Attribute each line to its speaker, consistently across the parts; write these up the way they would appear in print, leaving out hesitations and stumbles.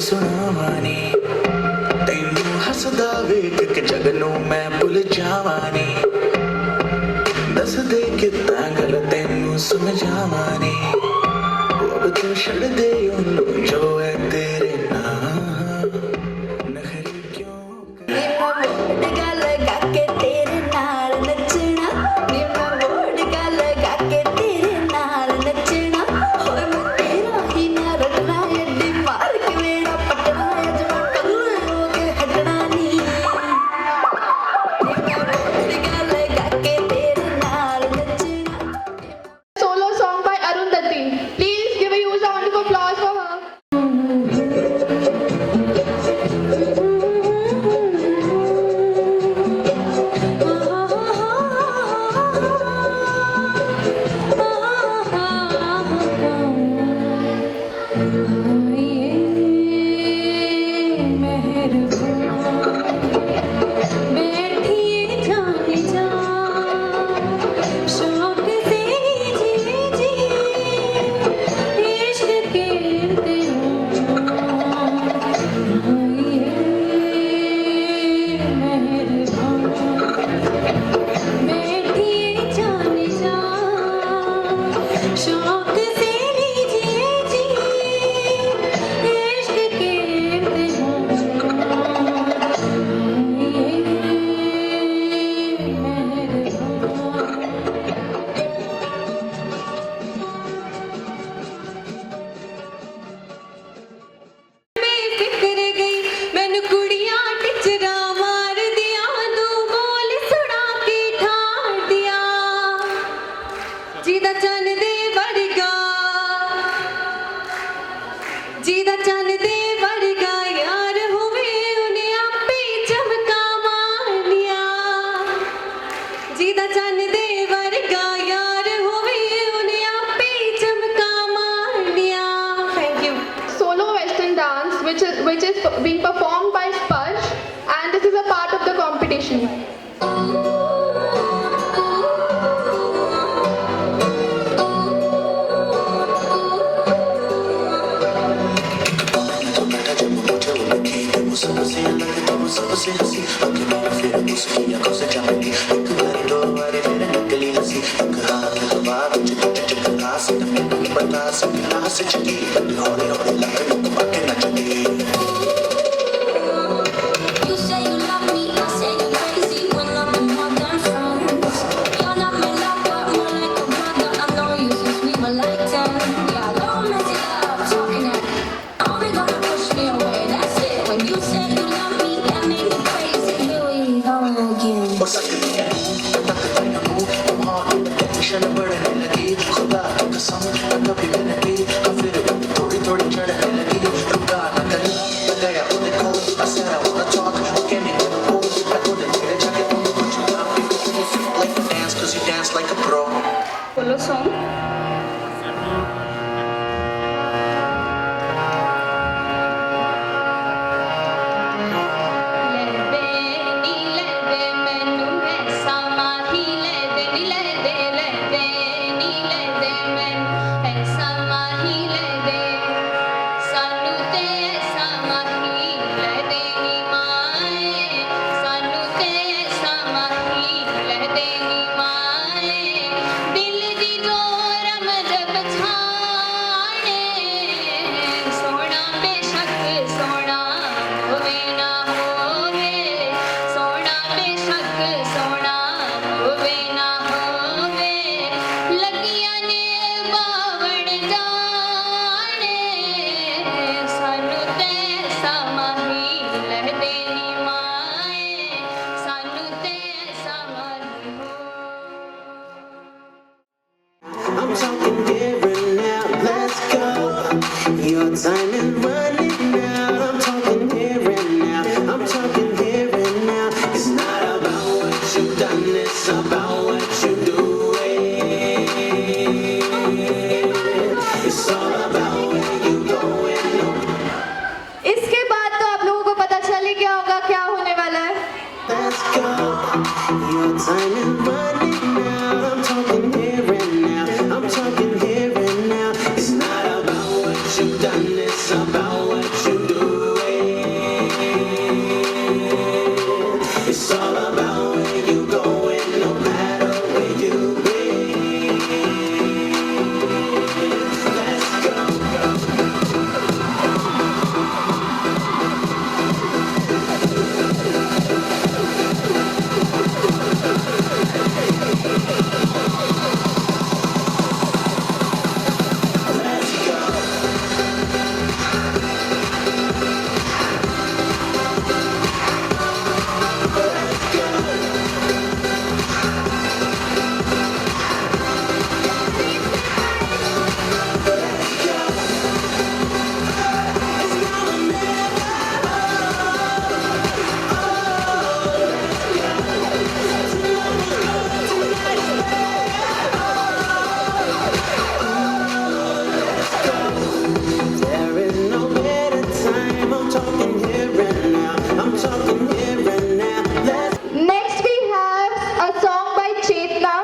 Speaker 1: सुनावानी तेनू हसदा वेख के जगनू मैं भुल जावानी दस दे कितना गल तेनू समझावानी अब तू छड़ दे ओनू जो है तेरे नाम नखरे क्यों
Speaker 2: which is being performed by Sparsh, and this is a part of the competition. Solo song.
Speaker 1: I'm talking here and now, let's go. Your time is running out. I'm talking here and now. I'm talking here and now. It's not about what you've done, it's about what you're doing. It's all about where you're going.
Speaker 2: इसके बाद तो आप लोगों को पता चल ही गया होगा क्या होने वाला है.
Speaker 1: Let's go. Your time is running out. I'm talking here and now. I'm talking here and now. It's not about what you've done, it's about what you're doing. It's all about where you're going, no matter where you've been. Let's go. There is no better time. I'm talking here and now. I'm talking here and now. Let's
Speaker 2: Next we have a song by Chetna.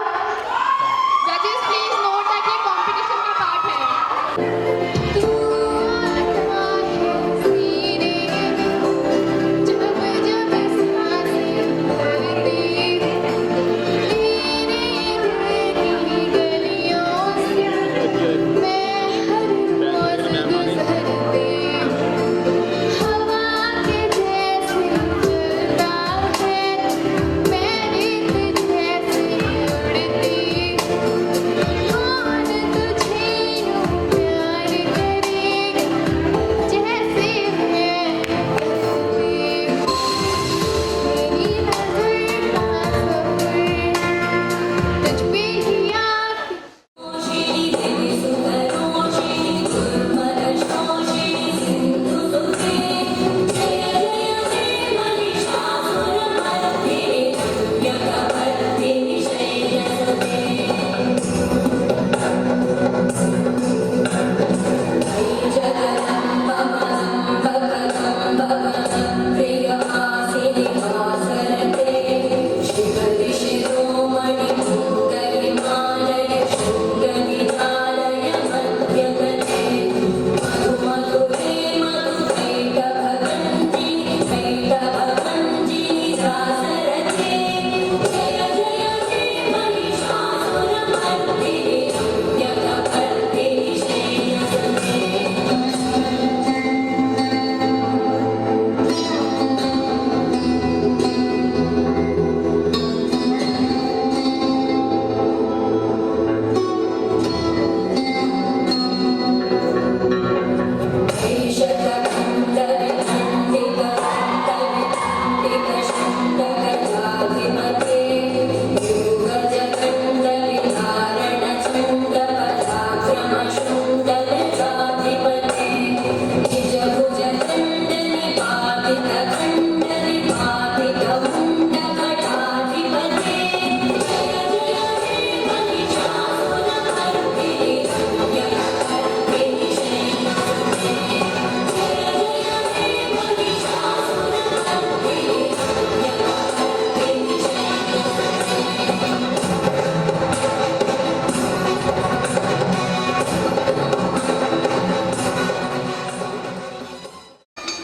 Speaker 2: Judges please note that ये competition का part है. तू आता है सीने में, जब जब सांसें भरती, तेरी गलियों से मैं हर रोज गुजरती, हवा के जैसे चलता है, मैं रेत जैसे उड़ती, कौन तुझे यूं प्यार करेगा जैसे मैं करती, मेरी नज़र का सफर तुझ पे ही आके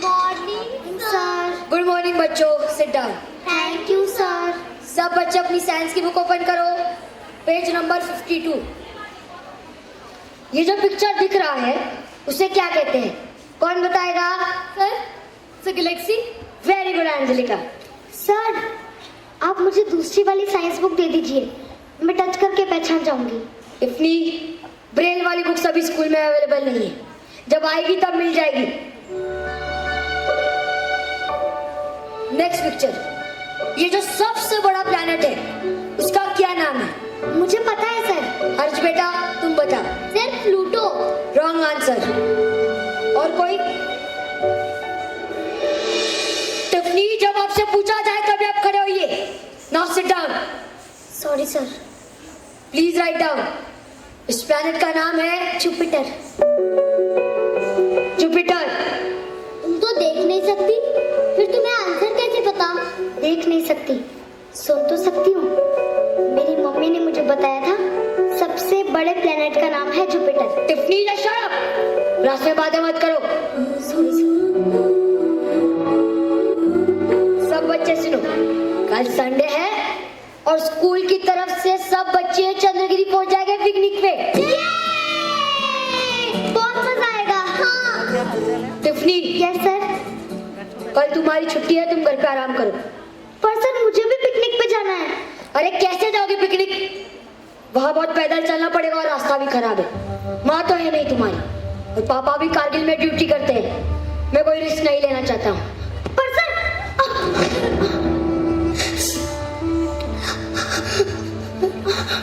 Speaker 3: मॉर्निंग सर।
Speaker 4: गुड मॉर्निंग बच्चों, sit down.
Speaker 3: Thank you sir.
Speaker 4: सब बच्चे अपनी साइंस की बुक ओपन करो, पेज नंबर 52। ये जो पिक्चर दिख रहा है उसे क्या कहते हैं, कौन बताएगा?
Speaker 2: Sir Galaxy.
Speaker 4: Very good Anjalika.
Speaker 3: Sir आप मुझे दूसरी वाली साइंस बुक दे दीजिए, मैं टच करके पहचान जाऊंगी।
Speaker 4: इतनी ब्रेल वाली बुक्स अभी स्कूल में अवेलेबल नहीं है, जब आएगी तब मिल जाएगी। नेक्स्ट पिक्चर, ये जो सबसे बड़ा प्लैनेट है उसका क्या नाम है?
Speaker 3: मुझे पता है सर।
Speaker 4: हर्ष बेटा तुम बता।
Speaker 3: Sir Pluto.
Speaker 4: Wrong answer. और कोई? टिफनी, जब आपसे पूछा जाए तभी आप खड़े होइए। Now sit down.
Speaker 3: Sorry sir.
Speaker 4: Please write down. इस प्लैनेट का नाम है
Speaker 3: जुपिटर।
Speaker 4: जुपिटर।
Speaker 3: तुम तो देख नहीं सकती, फिर तुम्हें आंसर कैसे पता? देख नहीं सकती, सुन तो सकती हूँ। मेरी मम्मी ने मुझे बताया था सबसे बड़े प्लेनेट का नाम है जुपिटर।
Speaker 4: Tiffany, shut up. रास्ते में बातें मत करो। सब बच्चे सुनो, कल संडे है और स्कूल की तरफ से सब बच्चे चंद्रगिरी पहुंच जाएंगे पिकनिक पे।
Speaker 3: बहुत मजा आएगा। हाँ।
Speaker 4: Tiffany,
Speaker 3: yes sir.
Speaker 4: कल तुम्हारी छुट्टी है, तुम घर पे आराम करो।
Speaker 3: पर सर मुझे भी पिकनिक पे जाना है।
Speaker 4: अरे कैसे जाओगे पिकनिक? वहां बहुत पैदल चलना पड़ेगा और रास्ता भी खराब है। माँ तो है नहीं तुम्हारी और पापा भी कारगिल में ड्यूटी करते हैं। मैं कोई रिस्क नहीं लेना चाहता हूँ।
Speaker 3: पर सर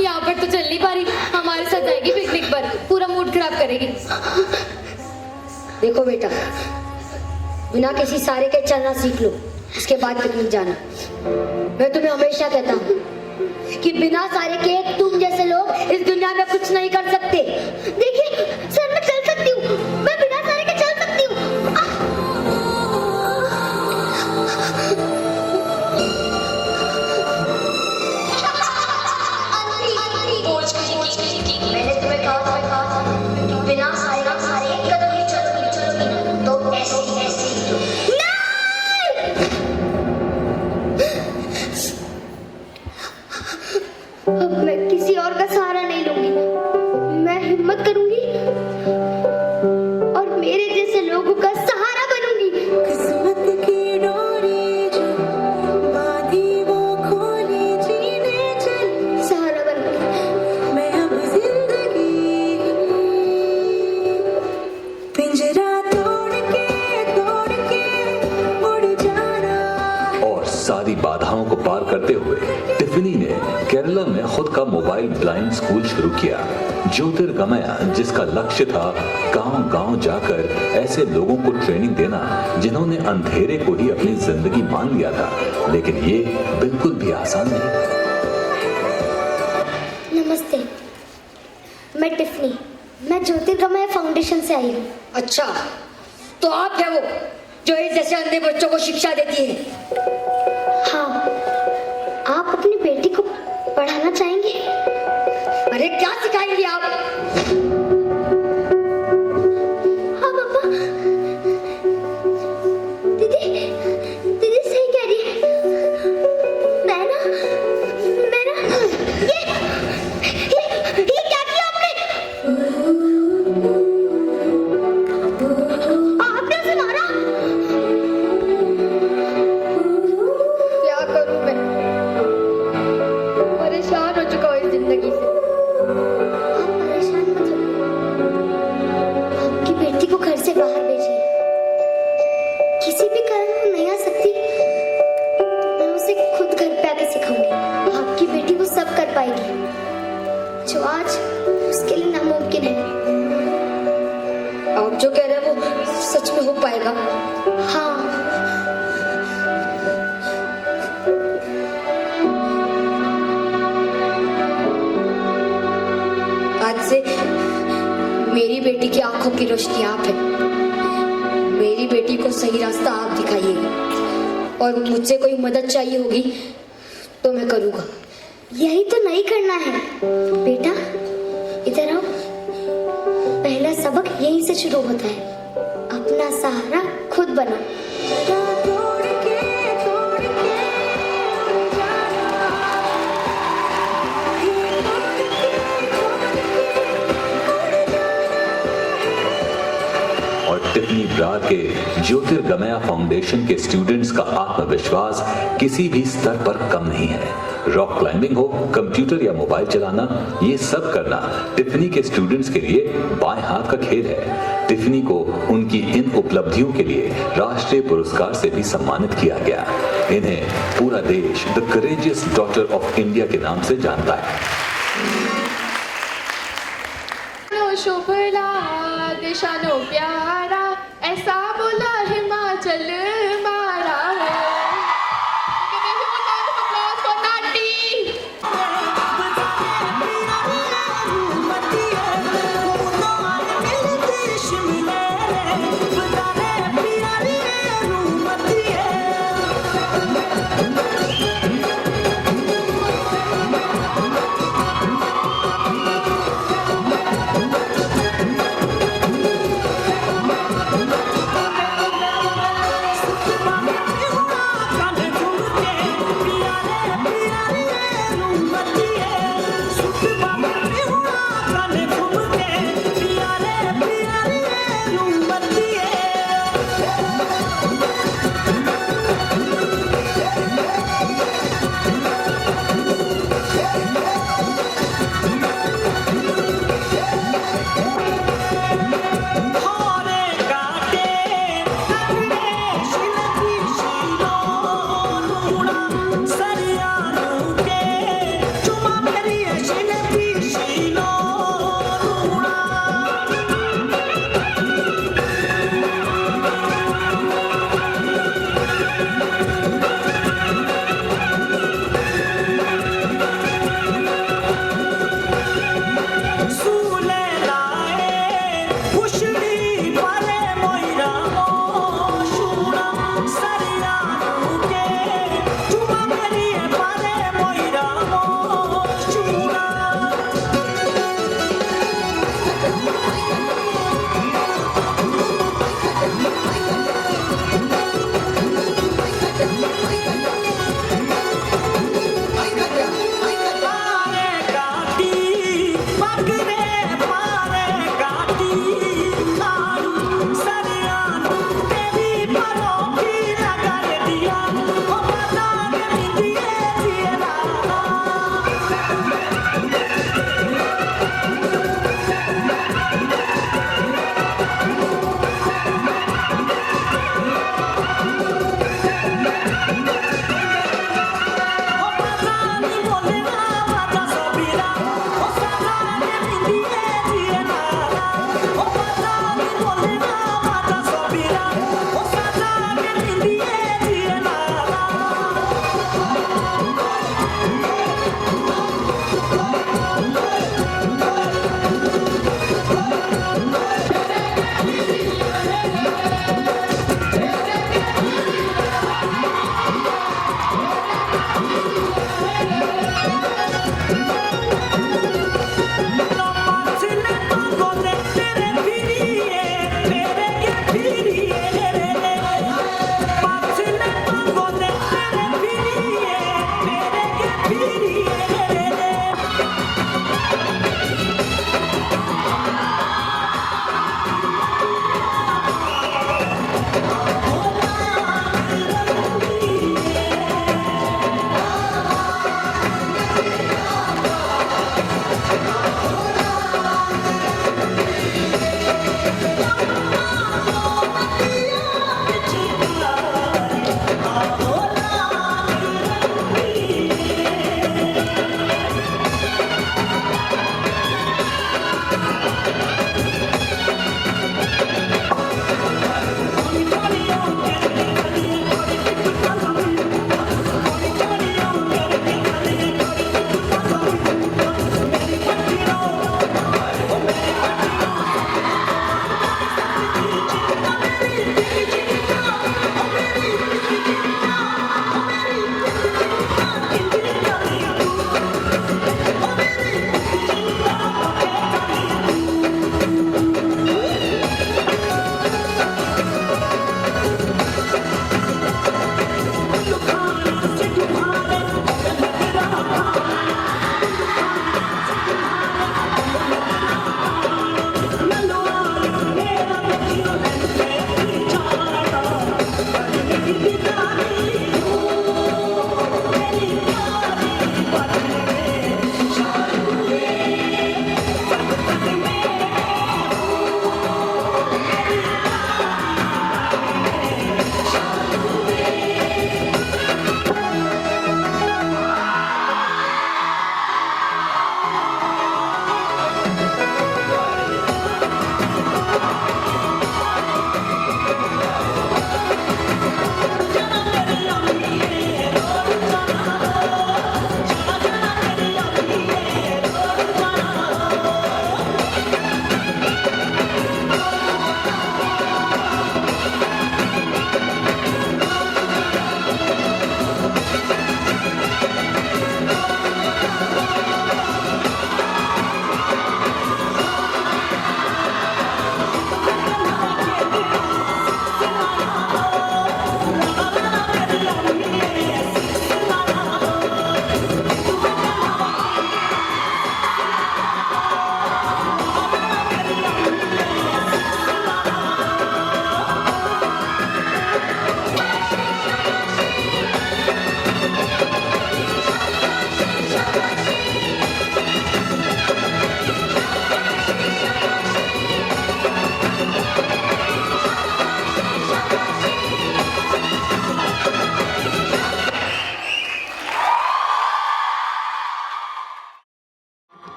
Speaker 2: यहाँ पर तो चल नहीं पा रही, हमारे साथ जाएगी पिकनिक पर, पूरा मूड खराब करेगी।
Speaker 4: देखो बेटा, बिना किसी सारे के चलना सीख लो, उसके बाद पिकनिक जाना। मैं तुम्हें हमेशा कहता हूँ कि बिना सारे के तुम जैसे लोग इस दुनिया में कुछ नहीं कर सकते।
Speaker 3: देखिए सर, मैं चल सकती हूँ, मैं बिना सारे के चल सकती हूँ।
Speaker 4: मैंने तुम्हें कहा कि बिना सारे एक कदम ही चलोगी तो ऐसे
Speaker 3: अब मैं किसी और का सहारा नहीं लूंगी। मैं हिम्मत करूंगी और मेरे जैसे लोगों का सहारा बनूंगी।
Speaker 1: किस्मत की डोरी जो बांधी वो खोली जीने चल।
Speaker 3: सहारा बनूंगी।
Speaker 1: मैं अब जिंदगी पिंजरा तोड़ के उड़ जाना।
Speaker 5: और सारी बाधाओं को पार करते हुए टिफनी ने केरला में खुद का मोबाइल ब्लाइंड स्कूल शुरू किया। ज्योतिर्गमया, जिसका लक्ष्य था गांव-गांव जाकर ऐसे लोगों को ट्रेनिंग देना जिन्होंने अंधेरे को ही अपनी जिंदगी मान लिया था। लेकिन ये बिल्कुल भी आसान नहीं।
Speaker 3: नमस्ते, मैं टिफनी, मैं ज्योतिर्गमय फाउंडेशन से आई हूँ।
Speaker 4: अच्छा, तो आप है वो जो इस जैसे अंधे बच्चों को शिक्षा देती है?
Speaker 3: हाँ, आप अपनी बेटी को पढ़ाना चाहेंगे?
Speaker 4: अरे क्या सिखाएंगे आप?
Speaker 3: हाँ पापा, दीदी सही कह रही है। मैं ना ये क्या किया आपने? आपने उसे मारा?
Speaker 4: क्या करूं मैं? परेशान हो चुका हूँ इस जिंदगी से।
Speaker 3: आप परेशान मत होइए। आपकी बेटी को घर से बाहर भेजिए। किसी भी कारण वो नहीं आ सकती, मैं उसे खुद घर पे आके सिखाऊंगी। आपकी बेटी वो सब कर पाएगी जो आज उसके लिए नामुमकिन है।
Speaker 4: आप जो कह रहे हैं वो सच में हो पाएगा?
Speaker 3: हाँ,
Speaker 4: आज से मेरी बेटी की आंखों की रोशनी आप है। मेरी बेटी को सही रास्ता आप दिखाइएगा और मुझसे कोई मदद चाहिए होगी तो मैं करूँगा।
Speaker 3: यही तो नहीं करना है बेटा। इधर आओ। पहला सबक यहीं से शुरू होता है। अपना सहारा खुद बनो।
Speaker 1: तोड़ के उड़ जाना।
Speaker 5: और टिफनी ब्रार के ज्योतिर्गमया फाउंडेशन के स्टूडेंट्स का आत्मविश्वास किसी भी स्तर पर कम नहीं है। रॉक क्लाइंबिंग हो, कंप्यूटर या मोबाइल चलाना, ये सब करना टिफनी के स्टूडेंट्स के लिए बाएं हाथ का खेल है। टिफनी को उनकी इन उपलब्धियों के लिए राष्ट्रीय पुरस्कार से भी सम्मानित किया गया। इन्हें पूरा देश the courageous daughter of India के नाम से जानता है।
Speaker 2: शोभला दिशानो प्यारा, ऐसा बोला हिमाचल मारा है। Give a huge round of applause for Nati.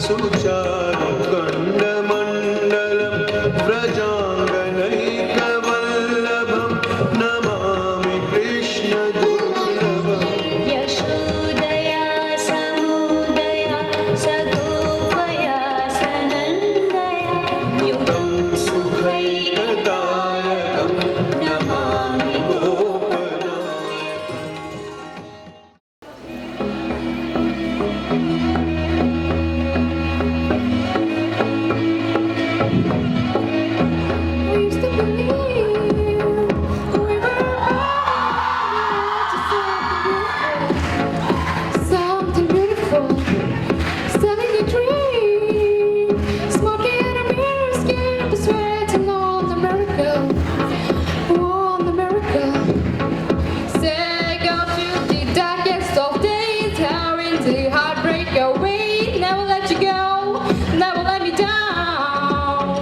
Speaker 1: सुचारु गण्डमण्डलं व्रजाङ्गनैकवल्लभं Namami कृष्णदुर्लभम्
Speaker 6: यशोदया समुदया सगोपया सनन्दया युगं
Speaker 1: सुखैकदायकं
Speaker 6: Namami
Speaker 1: गोपनायकम्
Speaker 2: We used to believe we were something beautiful, selling a dream, smoking in a mirror, scared to sweat and on the miracle, on the miracle. Say go to the darkest of days, towering the heartbreak away, never let you go, never let me down.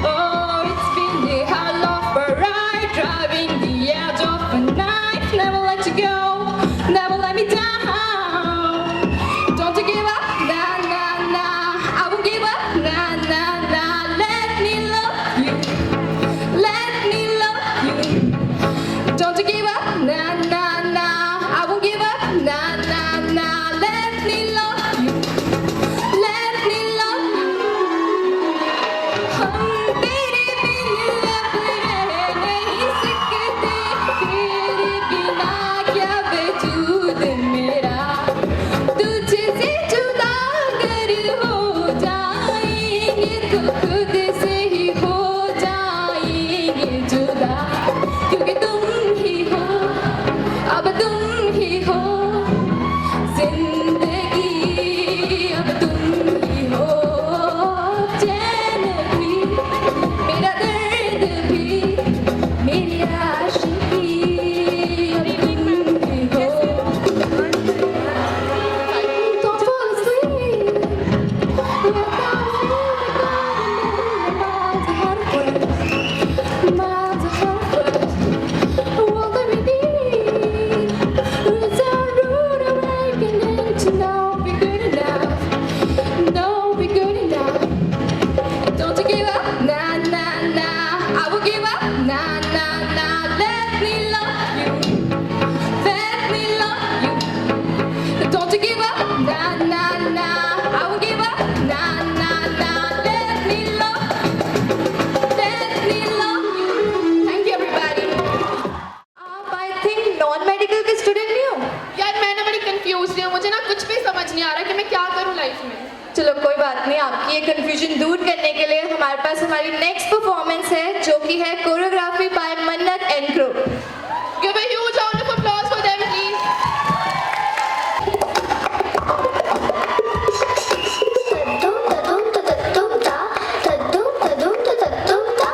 Speaker 2: Oh, it's been the hell of a ride, driving the edge of a knife. Never let you go, never let me down. Don't you give up, nah, nah, nah. I won't give up, nah, nah, nah. Let me love you, let me love you. Don't you give up, nah, nah, nah. I won't give up, nah, nah, nah. Let me love you, let me love you. हम तेरे बिन अपने नहीं सकते, तेरे बिना क्या वजूद मेरा, तुझसे जुदा अगर हो जाएंगे तो खुद से ही हो जाएंगे जुदा, क्योंकि तुम ही हो, अब तुम ही हो जिंदगी, अब तुम ही हो चैन भी, मेरा दर्द भी, मेरी आशिकी, अब तुम ही हो। Don't fall asleep, let down miles ahead of us. All that we need is our rude awakening to know we're good enough, know we're good enough. Don't you give up, nah, nah, nah. I will give up, nah, nah, nah. Let me love you, let me love you. Don't you give up, nah, nah, nah. I will give up, nah, nah, nah. Let me love you. Thank you everybody.
Speaker 7: आप I think non medical के student नहीं हो?
Speaker 2: यार मैं ना बड़ी confuse हूँ, मुझे ना कुछ भी समझ नहीं आ रहा कि मैं क्या करूँ लाइफ में।
Speaker 7: चलो कोई बात नहीं, आपकी ये कंफ्यूजन दूर करने के लिए हमारे पास हमारी नेक्स्ट परफॉर्मेंस है जो कि है कोरियोग्राफी बाय मन्नत and group.
Speaker 2: Give a huge round of applause for them, please.
Speaker 3: तद्दुम तद्दुम तद्दुम ता, तद्दुम तद्दुम तद्दुम ता।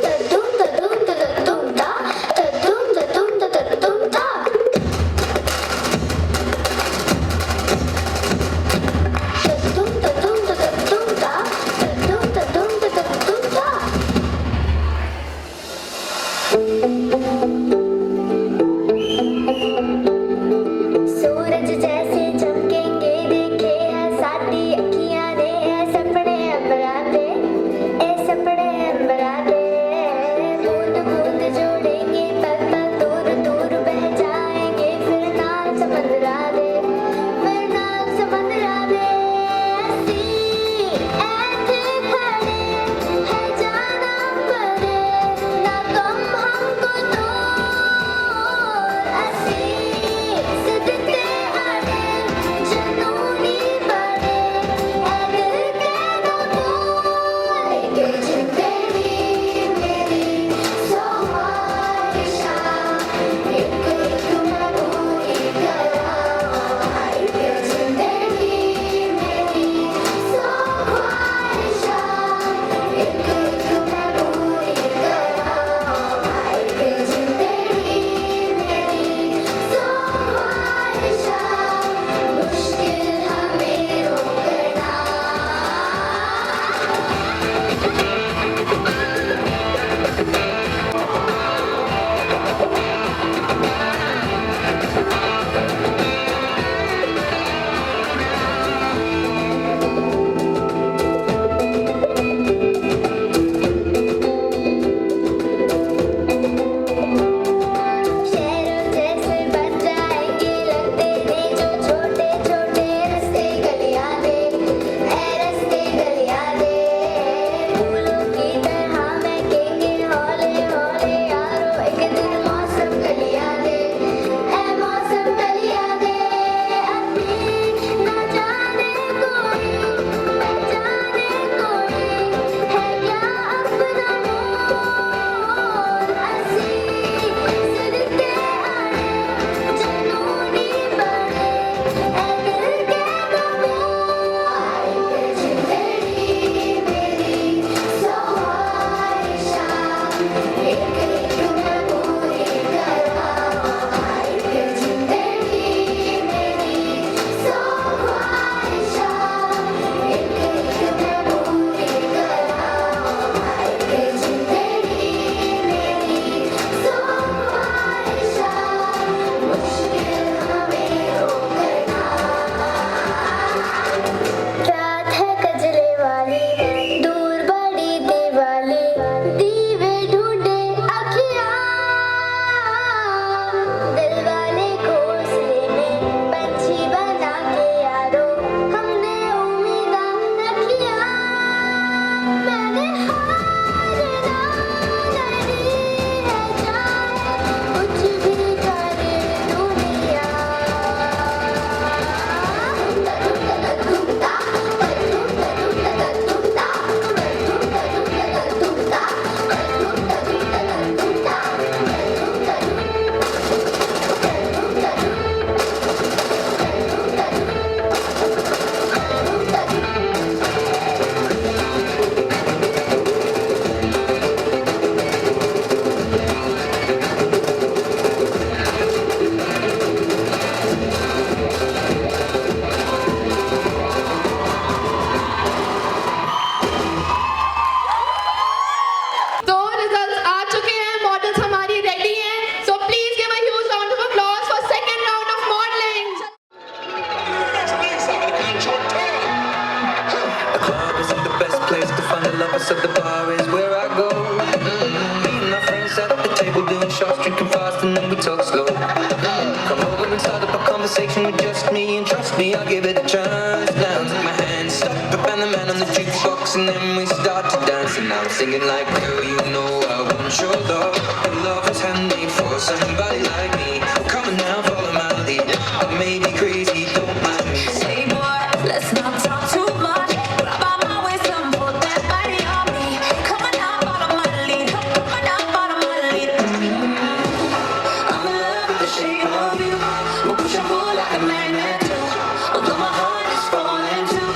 Speaker 3: तद्दुम तद्दुम तद्दुम ता, तद्दुम तद्दुम तद्दुम ता। तद्दुम तद्दुम तद्दुम ता, तद्दुम तद्दुम तद्दुम ता। सूरज जैसे चमकेंगे देखे है साडी अखियां ने, है सपने अंबरा दे, ए सपने अंबरा दे। बूंद बूंद जोड़ेंगे पल पल दूर दूर बह जाएंगे, फिर नाल समंदरा दे, फिर नाल समंदरा दे। असी ऐथे खड़े है जाना पड़े, ना तुम हमको दूर। असी
Speaker 1: conversation with just me, and trust me, I'll give it a chance. Down to my hands, stop up and the man on the jukebox, and then we start to dance. And I'm singing like, girl, you know I want your love. And love is handmade for somebody like me. Come on now, follow my lead. I may be crazy, don't mind me.
Speaker 6: Hey boy, let's not talk too much. Grab on my waist and put that body on me. Come on now, follow my lead. Come on now, follow my lead. I'm in love with the shape of you. We'll push and pull like a magnet do. Although my heart is falling too.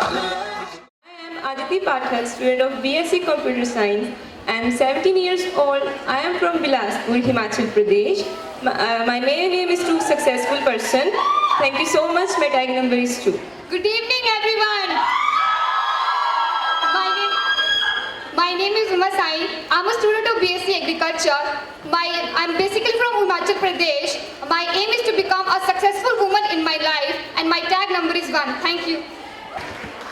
Speaker 6: I'm in love with you.
Speaker 8: I am Aditi Pathak, student of BSc Computer Science. I am 17 years old. I am from Bilaspur, Himachal Pradesh. My main aim is to successful person. Thank you so much. My tag number is 2.
Speaker 2: Good evening, everyone. My name is Uma Sai. I'm a student of BSc Agriculture. I'm basically from Himachal Pradesh. My aim is to become a successful woman in my life, and my tag number is 1. Thank you.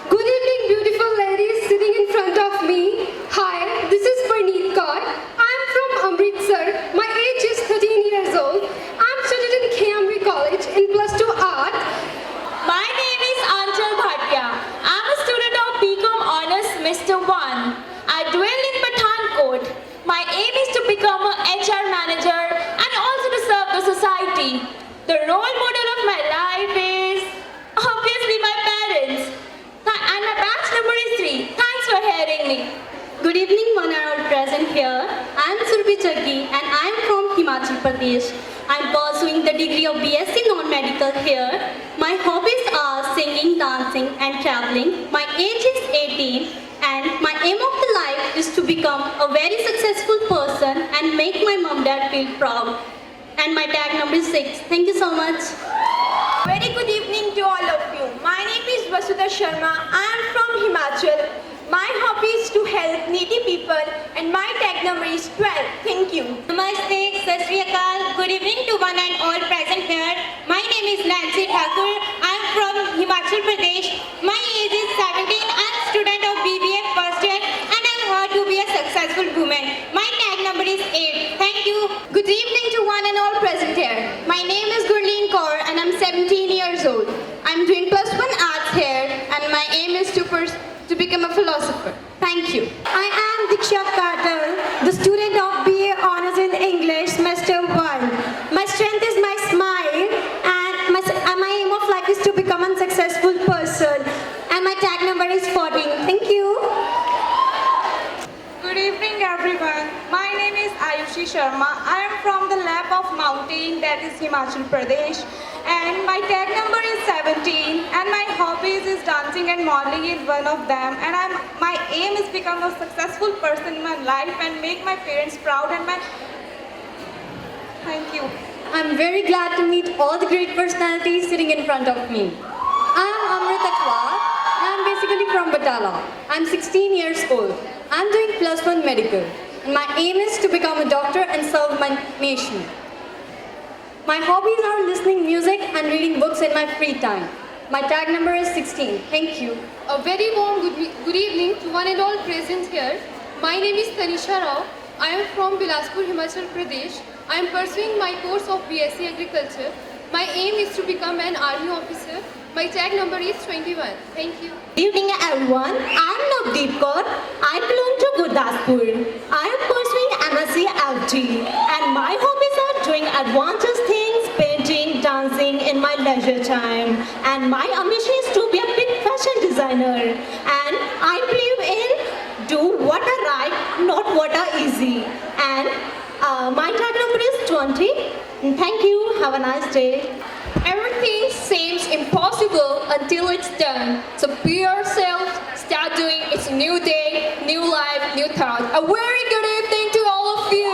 Speaker 2: Good evening, beautiful ladies sitting in front of me. Hi, this is Parneet Kaur. I'm from Amritsar. My age is 13 years old. I'm studied in Khayamri College in +2 Art.
Speaker 7: My name is Anchal Bhatia. I'm a student of BCom Honors Semester 1. I dwell in Pathankot. My aim is to become a HR manager and also to serve the society. The role model of my life is obviously my parents. And my batch number is 3. Thanks for hearing me.
Speaker 9: Good evening, one and all present here. I am Surbhi Chaggi and I am from Himachal Pradesh. I am pursuing the degree of BSc Non-Medical here. My hobbies are singing, dancing and traveling. My age is 18 and my aim of the life is to become a very successful person and make my mom dad feel proud. And my tag number is 6. Thank you so much.
Speaker 7: Very good evening to all of you. My name is Vasudha Sharma. I am from Himachal. My hobby is to help needy people and my tag number is 12. Thank you.
Speaker 9: Namaste, Sat Sri Akal. Good evening to one and all present here. My name is Nancy Thakur. I am from Himachal Pradesh. My age is 17. I am student of BBA first year and I am here to be a successful woman. My tag number is 8. Thank you.
Speaker 2: Good evening to one and all present here. My name is Gurleen Kaur and I'm 17 years old. I'm doing +1 Arts here and my aim is to become a philosopher. Thank you.
Speaker 10: I am Diksha Carter, the student of BA Honours in English, Semester 1. My strength is my smile and my aim of life is to become a successful person. And my tag number is 14. Thank you.
Speaker 8: Good evening, everyone. My name is Ayushi Sharma. I am from the lap of mountain, that is Himachal Pradesh. And my tag number is 17. And my hobbies is dancing and modeling is one of them. And my aim is become a successful person in my life and make my parents proud. Thank you.
Speaker 9: I'm very glad to meet all the great personalities sitting in front of me. I am Amrita Kwar. I am basically from Batala. I'm 16 years old. I'm doing +1 medical. And my aim is to become a doctor and serve my nation. My hobbies are listening music and reading books in my free time. My tag number is 16. Thank you.
Speaker 2: A very warm good evening to one and all present here. My name is Tanisha Rao. I am from Bilaspur, Himachal Pradesh. I am pursuing my course of BSc Agriculture. My aim is to become an army officer. My tag number is 21. Thank you.
Speaker 10: Good evening, everyone. I am Navdeep Kaur. I belong to Gurdaspur. I am pursuing MSc LT and my hobbies are doing advanced things, painting, dancing in my leisure time. And my ambition is to be a big fashion designer. And I believe in do what are right, not what are easy. And my tag number is 20. And thank you. Have a nice day.
Speaker 2: Everything seems impossible until it's done. So be yourself, start doing. It's a new day, new life, new thoughts. A very good evening to all of you.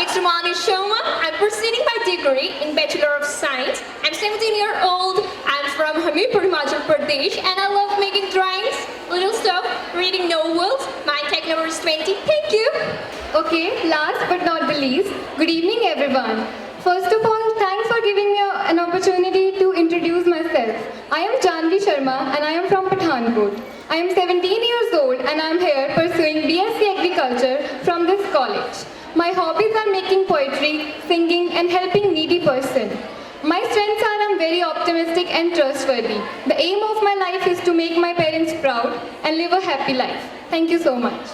Speaker 2: It's Ramani Sharma. I'm pursuing my degree in Bachelor of Science. I'm 17-year-old. I'm from Hamirpur, Himachal Pradesh, and I love making drawings, little stuff, reading novels. My tag number is 20. Thank you. Okay, last but not the least, good evening, everyone. First of all, thanks for giving me an opportunity to introduce myself. I am Janvi Sharma and I am from Pathankot. I am 17 years old and I am here pursuing BSc Agriculture from this college. My hobbies are making poetry, singing and helping needy persons. person. My strengths are I'm very optimistic and trustworthy. The aim of my life is to make my parents proud and live a happy life. Thank you so much.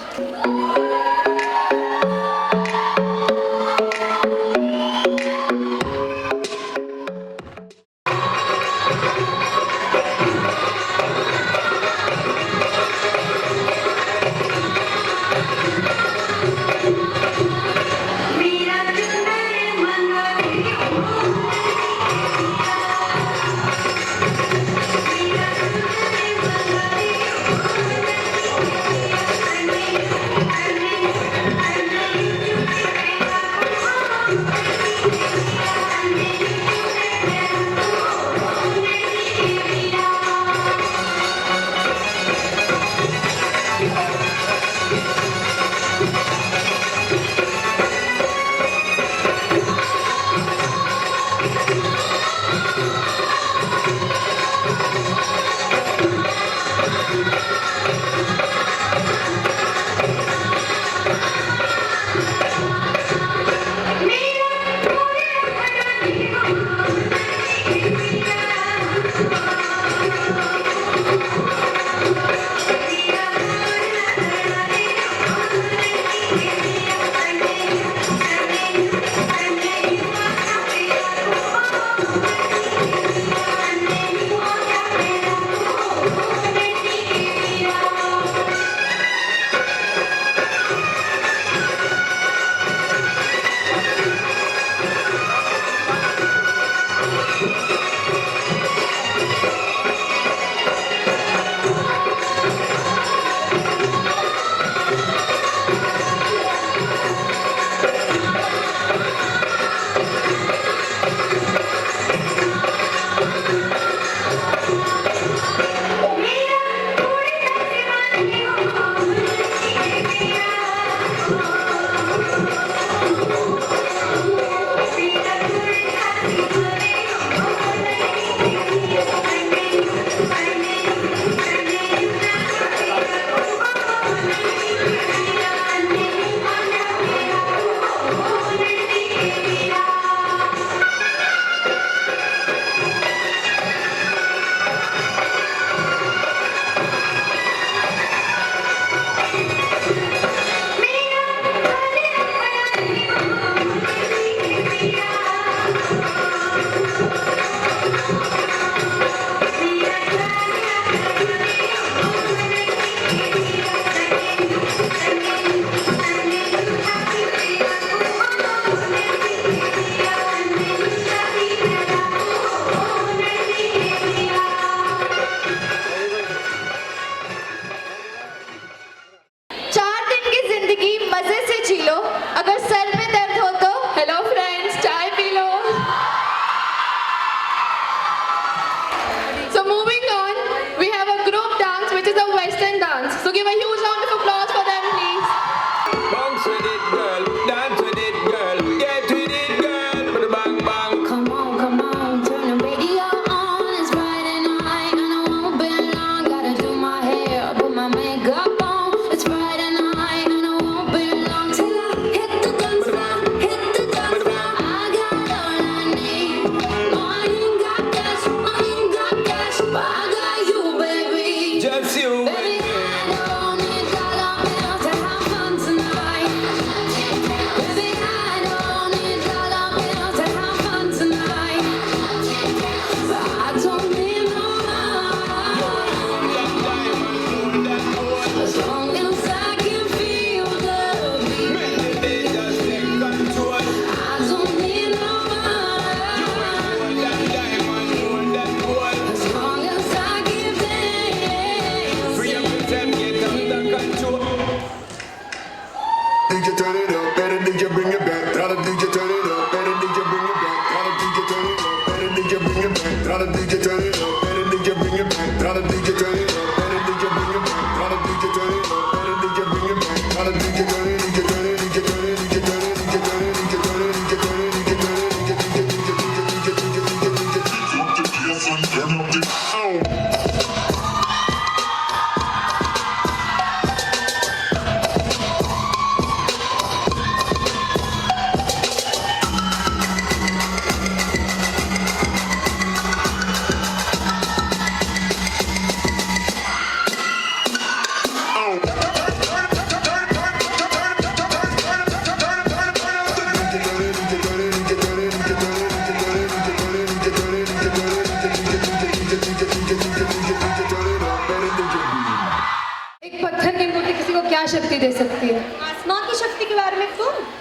Speaker 2: दे सकती है।
Speaker 9: आसमां की शक्ति के बारे में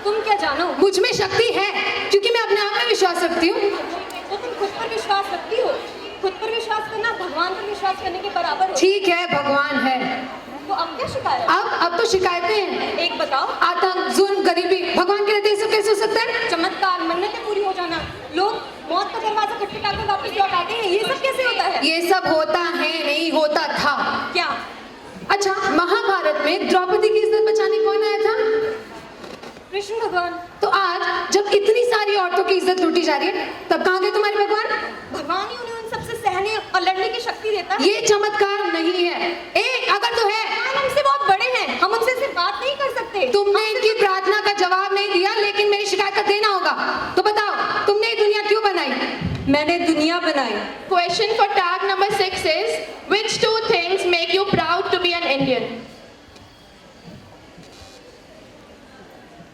Speaker 9: तुम क्या जानो?
Speaker 2: मुझ में शक्ति है क्योंकि मैं अपने आप में विश्वास रखती हूँ।
Speaker 9: तो तुम खुद पर विश्वास रखती हो? खुद पर विश्वास करना भगवान पर विश्वास करने के बराबर हो।
Speaker 2: ठीक है, भगवान है।
Speaker 9: तो अब क्या शिकायत?
Speaker 2: अब तो शिकायतें हैं।
Speaker 9: एक बताओ।
Speaker 2: आतंक, जुल्म, गरीबी, भगवान के रहते ये सब कैसे हो सकता है?
Speaker 9: चमत्कार, मन्नतें पूरी हो जाना, लोग मौत का दरवाजा खटखटाकर वापस लौट आते हैं, ये सब कैसे होता है?
Speaker 2: ये सब होता है, नहीं होता था।
Speaker 9: क्या?
Speaker 2: अच्छा, महाभारत में द्रौपदी की इज्जत बचाने कौन आया था?
Speaker 9: कृष्ण भगवान।
Speaker 2: तो आज जब इतनी सारी औरतों की इज्जत लूटी जा रही है, तब कहाँ गए तुम्हारे भगवान?
Speaker 9: भगवान ही उन्हें उन सबसे सहने और लड़ने की शक्ति देता है।
Speaker 2: ये चमत्कार नहीं है। अगर तो है,
Speaker 9: भगवान हमसे बहुत बड़े हैं, हम उनसे सिर्फ बात नहीं कर सकते।
Speaker 2: तुमने इनकी प्रार्थना का जवाब नहीं दिया, लेकिन मेरी शिकायत का देना होगा। तो बताओ, तुमने ये दुनिया क्यों बनाई?
Speaker 9: मैंने दुनिया बनाई।
Speaker 7: Question for tag number 6 is, which two things make you proud to be an Indian?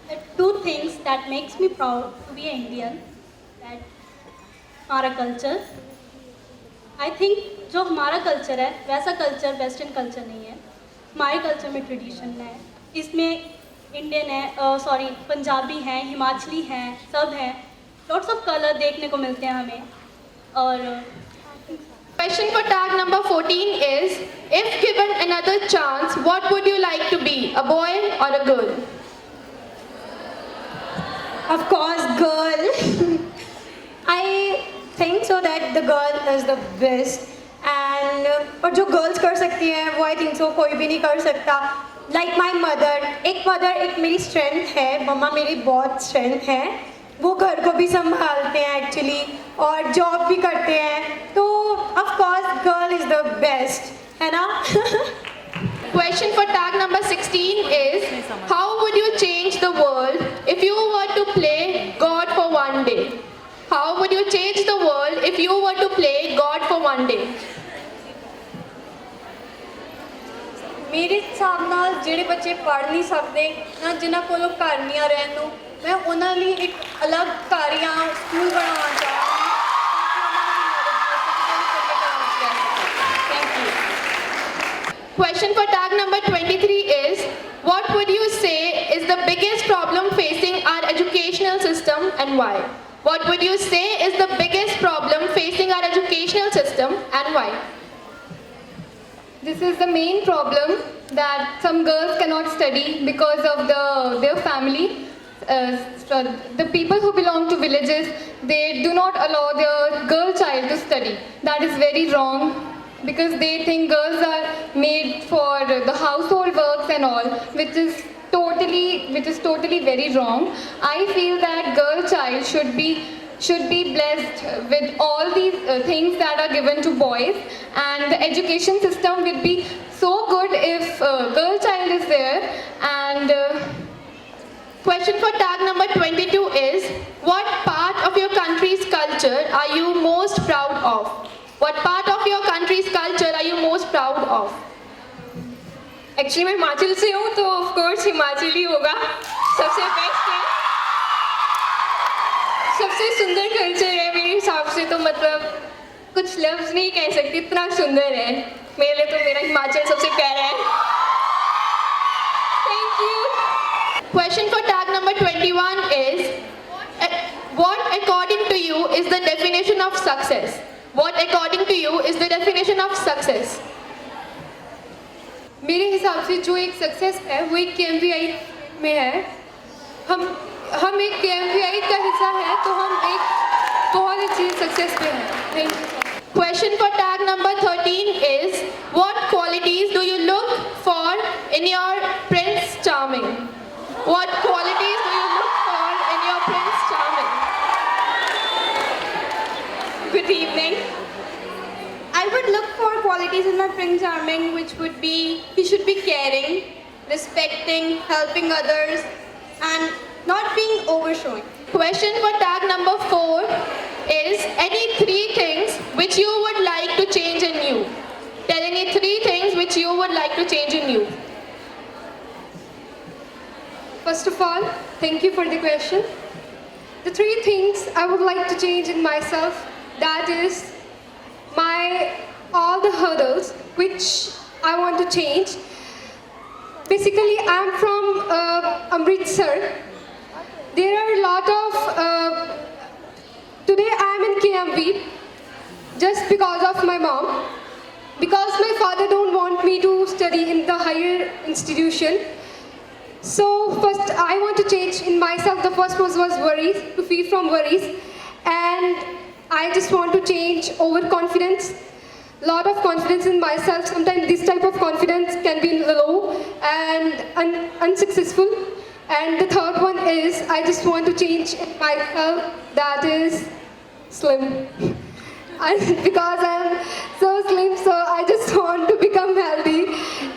Speaker 9: The two things that makes me proud to be an Indian, that हमारा कल्चर। I think जो हमारा कल्चर है वैसा culture western culture नहीं है। हमारे culture में tradition है, इसमें इंडियन है, पंजाबी हैं, हिमाचली हैं, सब हैं। लॉट्स ऑफ कलर देखने को मिलते हैं हमें। और
Speaker 7: Question for tag number 14 is, if given another chance, what would you like to be, a boy or a girl?
Speaker 10: Of course, girl. I think so that the girl is the best. And और जो girls कर सकती हैं वो I think so कोई भी नहीं कर सकता. Like my mother, एक मेरी strength है, मम्मा मेरी बहुत strength है. वो घर को भी संभालते हैं एक्चुअली और जॉब भी करते हैं, तो of course girl is the best, है ना?
Speaker 7: Question for tag number 16 is, how would you change the world if you were to play God for one day? How would you change the world if you were to play God for one day?
Speaker 9: मेरे हिसाब ਨਾਲ ਜਿਹੜੇ ਬੱਚੇ ਪੜ੍ਹ ਨਹੀਂ ਸਕਦੇ ਨਾ, ਜਿਨ੍ਹਾਂ ਕੋਲੋਂ ਘਰ ਨਹੀਂ ਆ ਰਹਿਣ ਨੂੰ, ਮੈਂ ਉਹਨਾਂ ਲਈ ਇੱਕ ਅਲੱਗ ਘਰ ਜਾਂ ਸਕੂਲ ਬਣਾਉਣਾ ਚਾਹਾਂਗੀ। Thank you.
Speaker 7: Question for tag number 23 is, what would you say is the biggest problem facing our educational system and why? What would you say is the biggest problem facing our educational system and why?
Speaker 2: This is the main problem, that some girls cannot study because of their family. The people who belong to villages, they do not allow their girl child to study. That is very wrong, because they think girls are made for the household works and all, which is totally very wrong. I feel that girl child should be blessed with all these things that are given to boys, and the education system will be so good if girl child is there. And
Speaker 7: Question for tag number 22 is, what part of your country's culture are you most proud of? What part of your country's culture are you most proud of?
Speaker 2: Actually मैं हिमाचल से हूँ, तो of course Himachal ही होगा सबसे best है, सबसे सुंदर culture है मेरे हिसाब से। तो मतलब कुछ लफ्ज नहीं कह सकती, इतना सुंदर है मेरे लिए, तो मेरा हिमाचल सबसे प्यारा है। Thank you.
Speaker 7: Question for tag number 21 is, what according to you is the definition of success? What according to you is the definition of success?
Speaker 2: मेरे हिसाब से जो एक सक्सेस है वो एक KMVI में है। हम एक KMVI का हिस्सा है, तो हम एक बहुत अच्छी सक्सेस पे हैं। Thank you.
Speaker 7: Question for tag number 13 is, what qualities do you look for in your Prince Charming? What qualities do you look for in your Prince Charming?
Speaker 8: Good evening. I would look for qualities in my Prince Charming, which would be, he should be caring, respecting, helping others, and not being overshowing.
Speaker 7: Question for tag number 4 is, any 3 things which you would like to change in you? Tell any 3 things which you would like to change in you.
Speaker 2: First of all, thank you for the question. The 3 things I would like to change in myself, that is all the hurdles which I want to change. Basically, I'm from Amritsar. There are a lot of. Today, I'm in KMV just because of my mom. Because my father don't want me to study in the higher institution. So first, I want to change in myself. The first was worries, to free from worries, and I just want to change overconfidence. Lot of confidence in myself. Sometimes this type of confidence can be low and unsuccessful. And the third one is I just want to change myself. That is slim. Because I'm so slim, so I just want to become healthy.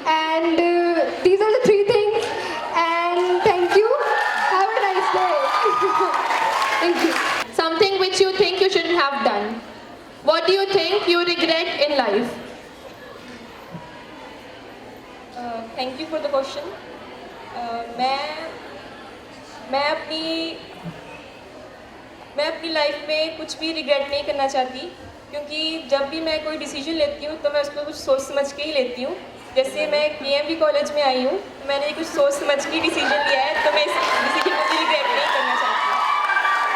Speaker 2: And these are the three things. And thank you. Have a nice day. Thank you.
Speaker 7: Something which you think you shouldn't have done. What do you think you regret in life?
Speaker 8: Thank you for the question. मैं अपनी life में कुछ भी regret नहीं करना चाहती, क्योंकि जब भी मैं कोई डिसीजन लेती हूँ तो मैं उसको कुछ सोच समझ के ही लेती हूँ. जैसे मैं KMV कॉलेज में आई हूँ, मैंने कुछ सोच समझ के डिसीजन लिया है, तो मैं इस डिसीजन को भी रिग्रेट नहीं करना चाहती.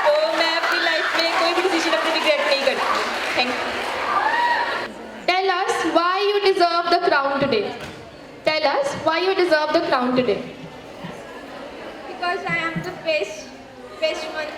Speaker 8: तो मैं अपनी लाइफ में कोई भी डिसीजन अपने रिग्रेट नहीं करती. Thank you.
Speaker 7: Tell us why you deserve the crown today. Tell us why you deserve the crown today.
Speaker 8: Because I am the best one.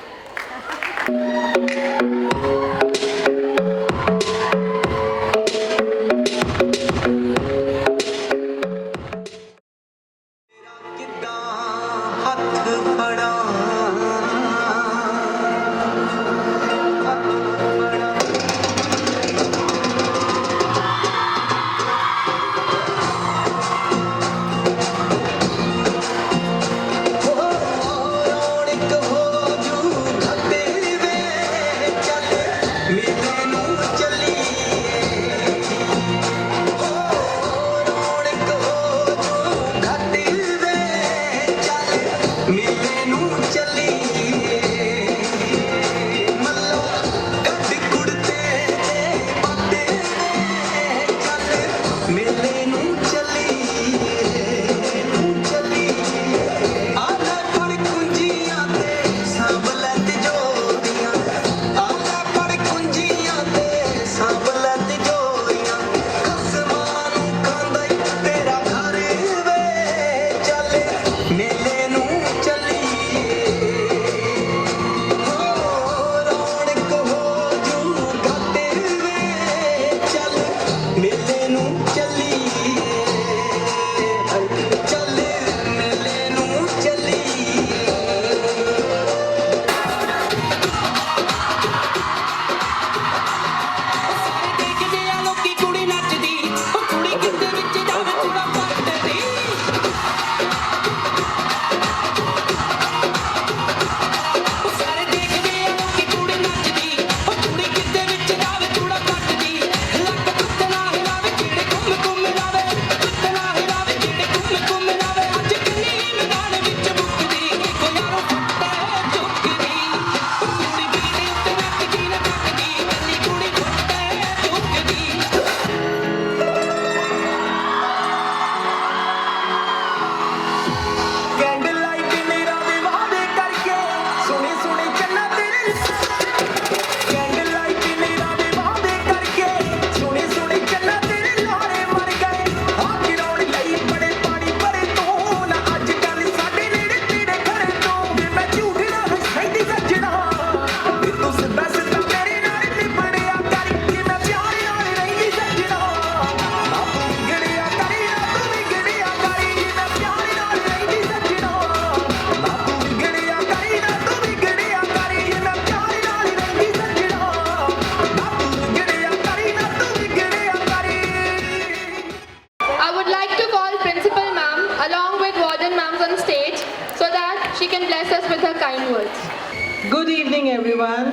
Speaker 11: Good evening, everyone.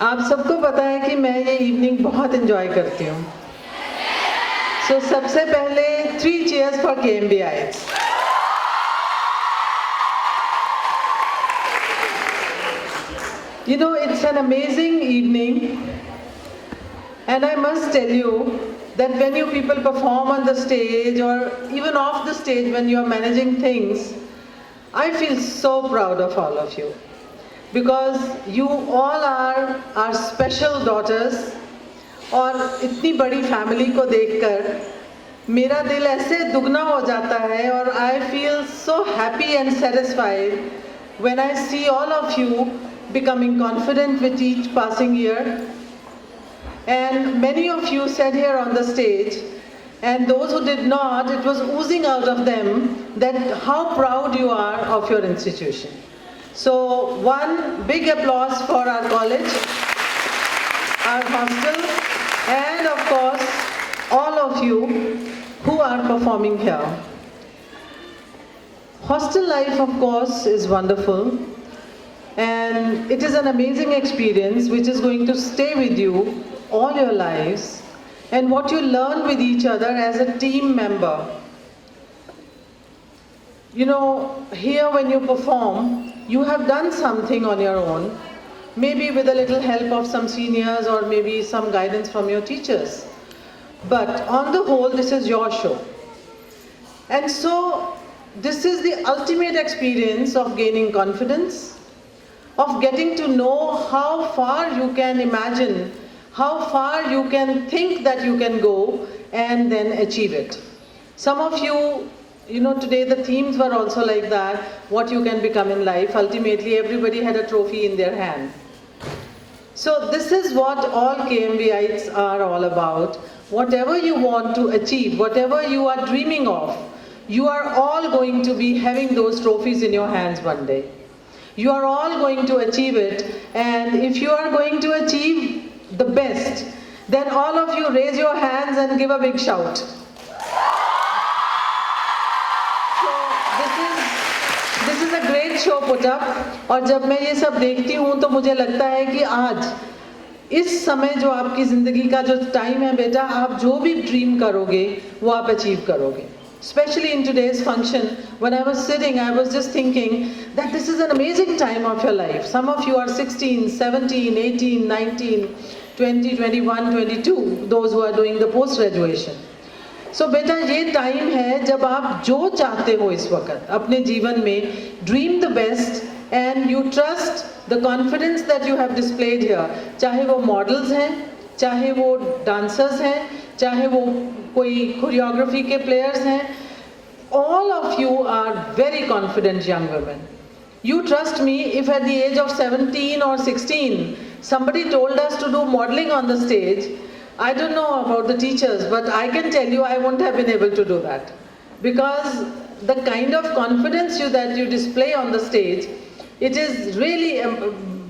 Speaker 11: आप सबको पता है कि मैं ये इवनिंग बहुत एंजॉय करती हूँ. So सबसे पहले 3 cheers for KMBIs. You know, it's an amazing evening, and I must tell you that when you people perform on the stage or even off the stage when you are managing things, I feel so proud of all of you. Because you all are our special daughters. और इतनी बड़ी family को देखकर मेरा दिल ऐसे दुगना हो जाता है और I feel so happy and satisfied when I see all of you becoming confident with each passing year. And many of you sat here on the stage, and those who did not, it was oozing out of them that how proud you are of your institution. So one big applause for our college, our hostel, and of course all of you who are performing here. Hostel life, of course, is wonderful, and it is an amazing experience which is going to stay with you all your lives, and what you learn with each other as a team member. You know, here when you perform, you have done something on your own, maybe with a little help of some seniors or maybe some guidance from your teachers. But on the whole, this is your show. And so, this is the ultimate experience of gaining confidence, of getting to know how far you can imagine, how far you can think that you can go and then achieve it. Some of you, you know, today the themes were also like that, what you can become in life. Ultimately, everybody had a trophy in their hand. So this is what all KMVites are all about. Whatever you want to achieve, whatever you are dreaming of, you are all going to be having those trophies in your hands one day. You are all going to achieve it, and if you are going to achieve the best, then all of you raise your hands and give a big shout. So this is a great show put up, और जब मैं ये सब देखती हूँ तो मुझे लगता है कि आज इस समय जो आपकी ज़िंदगी का जो टाइम है बेटा, आप जो भी ड्रीम करोगे वो आप अचीव करोगे. Especially in today's function, when I was sitting, I was just thinking that this is an amazing time of your life. Some of you are 16, 17, 18, 19, 20, 21, 22, those who are doing the post-graduation. So बेटा ये time है जब आप जो चाहते हो इस वक्त अपने जीवन में, dream the best and you trust the confidence that you have displayed here. चाहे वो models हैं, चाहे वो dancers हैं, चाहे वो कोई choreography के players हैं, all of you are very confident young women. You trust me, if at the age of 17 or 16, somebody told us to do modeling on the stage, I don't know about the teachers, but I can tell you I won't have been able to do that. Because the kind of confidence that you display on the stage, it is really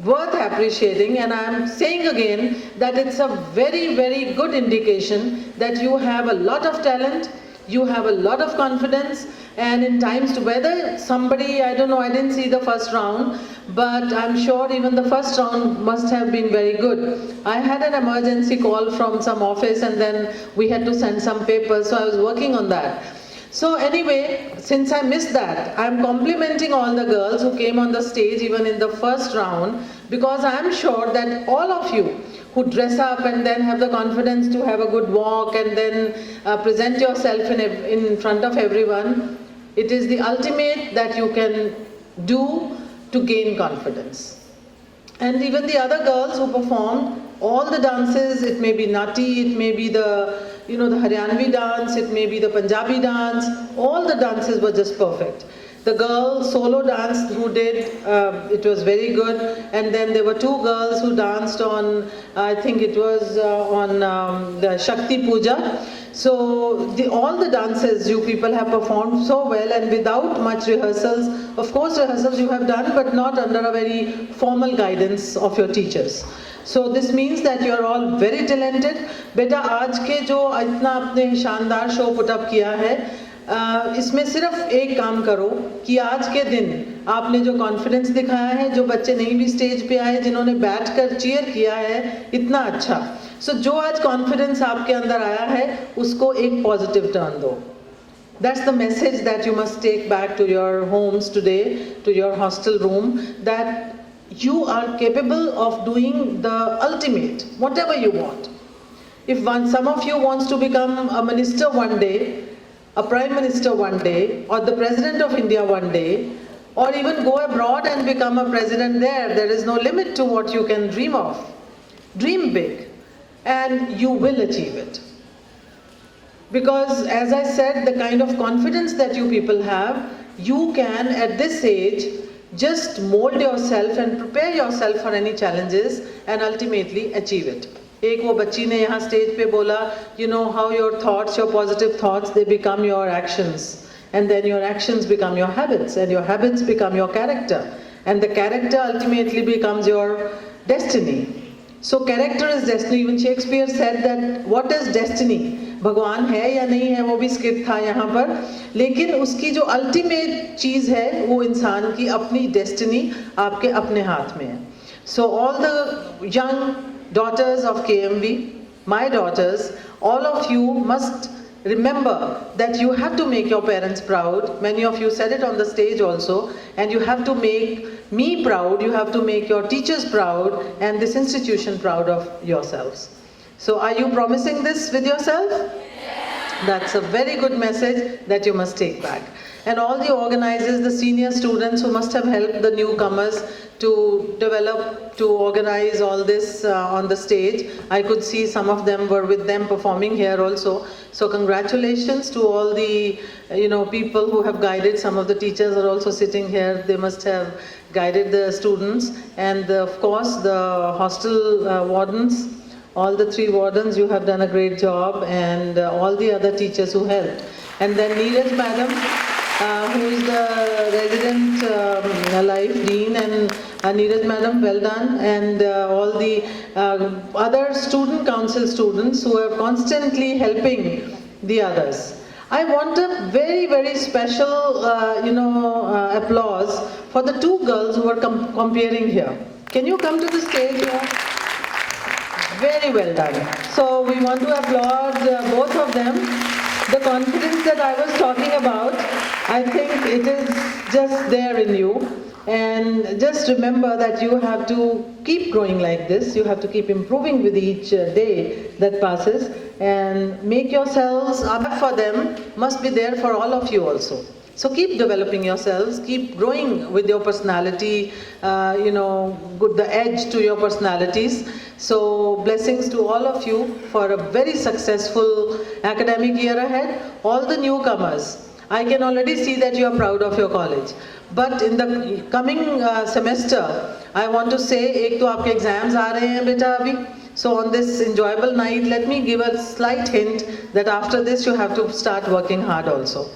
Speaker 11: worth appreciating, and I am saying again that it's a very, very good indication that you have a lot of talent, you have a lot of confidence, and in times to whether somebody, I don't know, I didn't see the first round, but I'm sure even the first round must have been very good. I had an emergency call from some office and then we had to send some papers, so I was working on that. So anyway, since I missed that, I'm complimenting all the girls who came on the stage even in the first round, because I'm sure that all of you who dress up and then have the confidence to have a good walk and then present yourself in front of everyone, it is the ultimate that you can do to gain confidence. And even the other girls who performed, all the dances, it may be Nati, it may be the the Haryanvi dance, it may be the Punjabi dance, all the dances were just perfect. The girl solo dance who did, it was very good, and then there were two girls who danced on, I think it was on the Shakti Puja. So all the dances you people have performed so well and without much rehearsals. Of course rehearsals you have done, but not under a very formal guidance of your teachers. So this means that you are all very talented. बेटा आज के जो इतना आपने शानदार show put up किया है, इसमें सिर्फ एक काम करो कि आज के दिन आपने जो कॉन्फिडेंस दिखाया है, जो बच्चे नहीं भी स्टेज पे आए, जिन्होंने बैठ कर चीयर किया है, इतना अच्छा. सो जो आज कॉन्फिडेंस आपके अंदर आया है, उसको एक पॉजिटिव टर्न दो. That's the message that you must take back to your homes today, to your hostel room, that you are capable of doing the ultimate, whatever you want. If some of you wants to become a minister one day, a prime minister one day, or the president of India one day, or even go abroad and become a president there is no limit to what you can dream of. Dream big, and you will achieve it. Because as I said, the kind of confidence that you people have, you can at this age just mold yourself and prepare yourself for any challenges and ultimately achieve it. एक वो बच्ची ने यहाँ stage पे बोला, you know how your thoughts, your positive thoughts, they become your actions, and then your actions become your habits, and your habits become your character, and the character ultimately becomes your destiny. So character is destiny. Even Shakespeare said that what is destiny? भगवान है या नहीं है वो भी script था यहाँ पर, लेकिन उसकी जो अल्टीमेट चीज़ है वो इंसान की अपनी डेस्टिनी आपके अपने हाथ में है. So all the young daughters of KMV, my daughters, all of you must remember that you have to make your parents proud. Many of you said it on the stage also, and you have to make me proud, you have to make your teachers proud, and this institution proud of yourselves. So are you promising this with yourself? That's a very good message that you must take back. And all the organizers, the senior students who must have helped the newcomers to develop, to organize all this on the stage. I could see some of them were with them performing here also. So congratulations to all the people who have guided. Some of the teachers are also sitting here. They must have guided the students. And of course the hostel wardens. All the 3 wardens, you have done a great job, and all the other teachers who helped. And then Neeraj madam, who is the resident life dean, and Neeraj madam, well done. And all the other student council students who are constantly helping the others. I want a very, very special, applause for the 2 girls who are comparing here. Can you come to the stage here? Very well done. So we want to applaud both of them. The confidence that I was talking about, I think it is just there in you. And just remember that you have to keep growing like this. You have to keep improving with each day that passes. And make yourselves up for them, must be there for all of you also. So keep developing yourselves, keep growing with your personality, the edge to your personalities. So blessings to all of you for a very successful academic year ahead. All the newcomers, I can already see that you are proud of your college. But in the coming semester, I want to say, एक तो आपके exams आ रहे हैं बेटा अभी. So on this enjoyable night, let me give a slight hint that after this you have to start working hard also.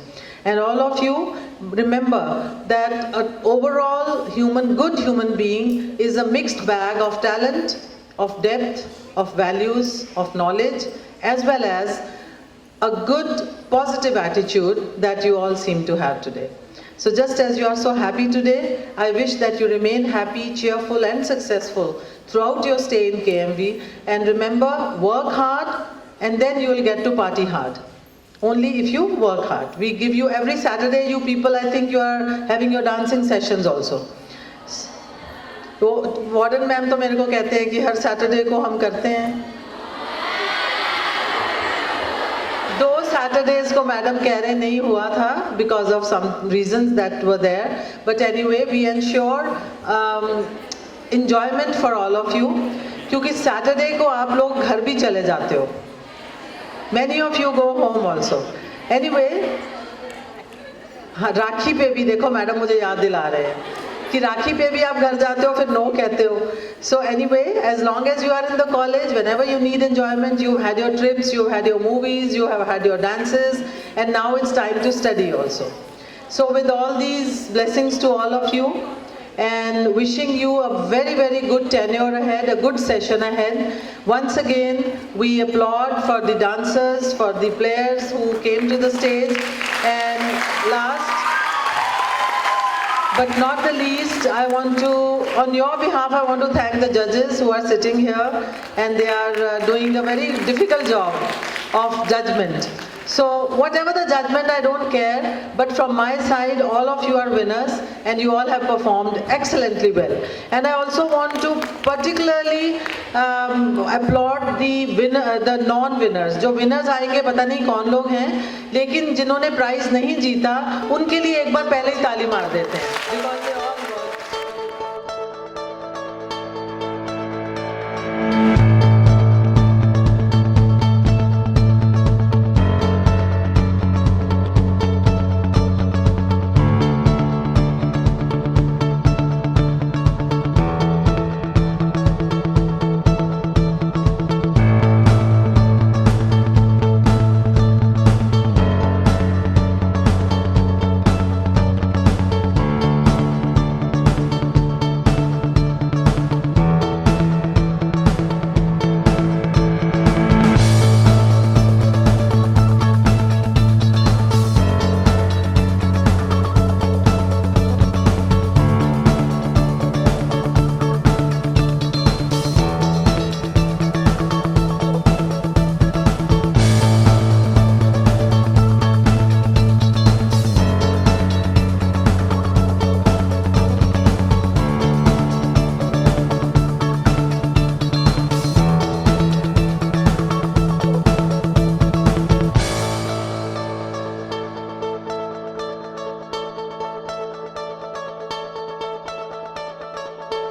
Speaker 11: And all of you, remember that an overall good human being is a mixed bag of talent, of depth, of values, of knowledge, as well as a good positive attitude that you all seem to have today. So just as you are so happy today, I wish that you remain happy, cheerful and successful throughout your stay in KMV. And remember, work hard and then you will get to party hard. Only if you work hard. We give you every Saturday, you people, I think you are having your dancing sessions also. तो warden ma'am तो मेरे को कहते हैं कि हर Saturday को हम करते हैं. 2 Saturdays को मैडम कह रहे नहीं हुआ था because of some reasons that were there. But anyway, we ensure enjoyment for all of you. क्योंकि Saturday को आप लोग घर भी चले जाते हो. Many of you go home also. Anyway, राखी पे भी देखो मैडम मुझे याद दिला रहे हैं कि राखी पे भी आप घर जाते हो फिर नो कहते हो. So anyway, as long as you are in the college, whenever you need enjoyment, you had your trips, you had your movies, you have had your dances, and now it's time to study also. So with all these blessings to all of you, and wishing you a very, very good tenure ahead, a good session ahead. Once again, we applaud for the dancers, for the players who came to the stage. And last but not the least, I want to, on your behalf, I want to thank the judges who are sitting here, and they are doing a very difficult job of judgment. So whatever the judgment, I don't care, but from my side, all of you are winners and you all have performed excellently well. And I also want to particularly applaud the non-winners. जो winners आएंगे पता नहीं कौन लोग हैं, लेकिन जिन्होंने prize नहीं जीता उनके लिए एक बार पहले ही ताली मार देते हैं, because they all worked.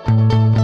Speaker 1: Thank you.